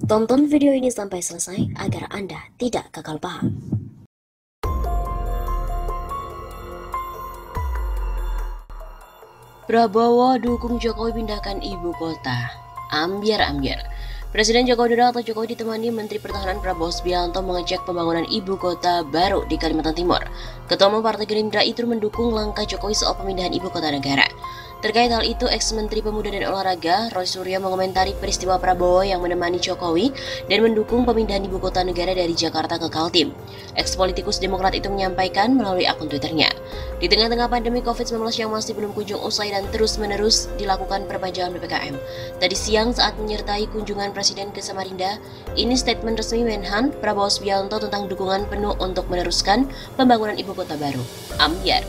Tonton video ini sampai selesai agar Anda tidak gagal paham. Prabowo dukung Jokowi pindahkan ibu kota. Ambiar-ambiar. Presiden Joko Widodo atau Jokowi ditemani Menteri Pertahanan Prabowo Subianto mengecek pembangunan ibu kota baru di Kalimantan Timur. Ketua Umum Partai Gerindra itu mendukung langkah Jokowi soal pemindahan ibu kota negara. Terkait hal itu, ex-Menteri Pemuda dan Olahraga Roy Suryo mengomentari peristiwa Prabowo yang menemani Jokowi dan mendukung pemindahan ibu kota negara dari Jakarta ke Kaltim. Ex-politikus Demokrat itu menyampaikan melalui akun Twitternya. Di tengah-tengah pandemi COVID-19 yang masih belum kunjung usai dan terus-menerus dilakukan perpanjangan PPKM. Tadi siang saat menyertai kunjungan Presiden ke Samarinda, ini statement resmi Menhan Prabowo Subianto tentang dukungan penuh untuk meneruskan pembangunan ibu kota baru. Ambiar.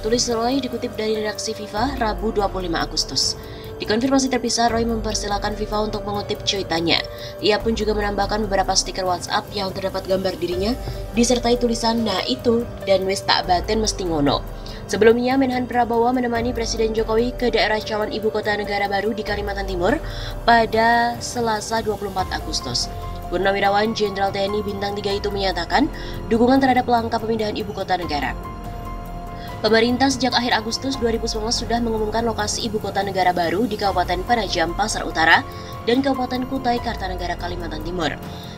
Tulis Roy dikutip dari redaksi FIFA Rabu 25 Agustus. Di konfirmasi terpisah, Roy mempersilahkan FIFA untuk mengutip cuitannya. Ia pun juga menambahkan beberapa stiker WhatsApp yang terdapat gambar dirinya, disertai tulisan "Nah itu" dan "Wis tak baten mesti ngono". Sebelumnya, Menhan Prabowo menemani Presiden Jokowi ke daerah calon ibu kota negara baru di Kalimantan Timur pada Selasa 24 Agustus. Purnawirawan Jenderal TNI Bintang 3 itu menyatakan dukungan terhadap langkah pemindahan ibu kota negara. Pemerintah sejak akhir Agustus 2019 sudah mengumumkan lokasi ibu kota negara baru di Kabupaten Penajam Pasar Utara dan Kabupaten Kutai Kartanegara Kalimantan Timur.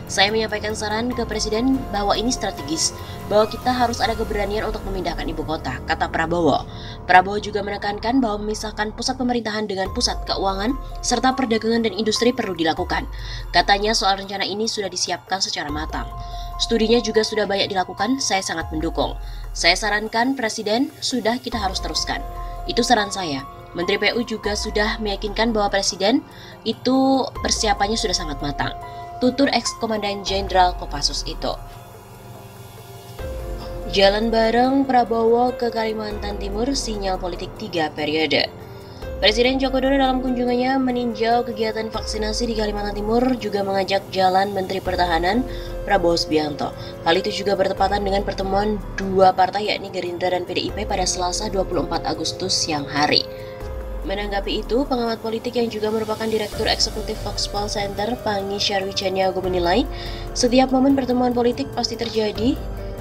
Saya menyampaikan saran ke Presiden bahwa ini strategis, bahwa kita harus ada keberanian untuk memindahkan ibu kota, kata Prabowo. Prabowo juga menekankan bahwa memisahkan pusat pemerintahan dengan pusat keuangan serta perdagangan dan industri perlu dilakukan. Katanya soal rencana ini sudah disiapkan secara matang. Studinya juga sudah banyak dilakukan, saya sangat mendukung. Saya sarankan Presiden, sudah kita harus teruskan. Itu saran saya. Menteri PU juga sudah meyakinkan bahwa Presiden itu persiapannya sudah sangat matang. Tutur ex-Komandan Jenderal Kopassus itu. Jalan bareng Prabowo ke Kalimantan Timur, sinyal politik 3 periode. Presiden Joko Widodo dalam kunjungannya meninjau kegiatan vaksinasi di Kalimantan Timur juga mengajak jalan Menteri Pertahanan Prabowo Subianto. Hal itu juga bertepatan dengan pertemuan dua partai yakni Gerindra dan PDIP pada Selasa 24 Agustus siang hari. Menanggapi itu, pengamat politik yang juga merupakan Direktur Eksekutif Foxpol Center, Pangi Syarwi Caniago menilai, setiap momen pertemuan politik pasti terjadi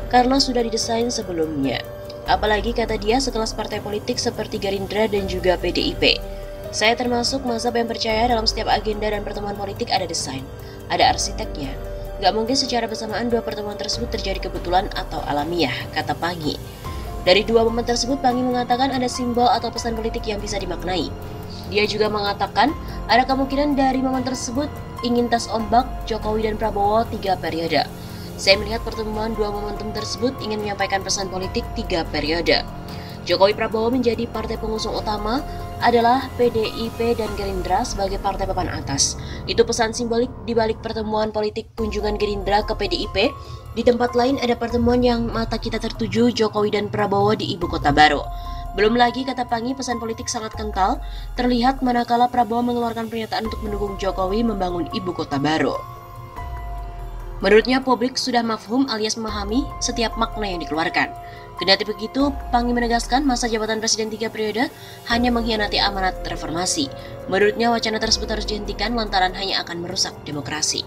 karena sudah didesain sebelumnya. Apalagi kata dia sekelas partai politik seperti Gerindra dan juga PDIP. Saya termasuk mazhab yang percaya dalam setiap agenda dan pertemuan politik ada desain, ada arsiteknya. Gak mungkin secara bersamaan dua pertemuan tersebut terjadi kebetulan atau alamiah, kata Pangi. Dari dua momen tersebut, Pangi mengatakan ada simbol atau pesan politik yang bisa dimaknai. Dia juga mengatakan ada kemungkinan dari momen tersebut ingin tes ombak Jokowi dan Prabowo 3 periode. Saya melihat pertemuan dua momentum tersebut ingin menyampaikan pesan politik 3 periode. Jokowi Prabowo menjadi partai pengusung utama adalah PDIP dan Gerindra sebagai partai papan atas. Itu pesan simbolik di balik pertemuan politik kunjungan Gerindra ke PDIP. Di tempat lain ada pertemuan yang mata kita tertuju Jokowi dan Prabowo di ibu kota baru. Belum lagi, kata Pangi, pesan politik sangat kental terlihat manakala Prabowo mengeluarkan pernyataan untuk mendukung Jokowi membangun ibu kota baru. Menurutnya publik sudah mafhum alias memahami setiap makna yang dikeluarkan. Kendati begitu, Pangi menegaskan masa jabatan Presiden 3 periode hanya mengkhianati amanat reformasi. Menurutnya wacana tersebut harus dihentikan lantaran hanya akan merusak demokrasi.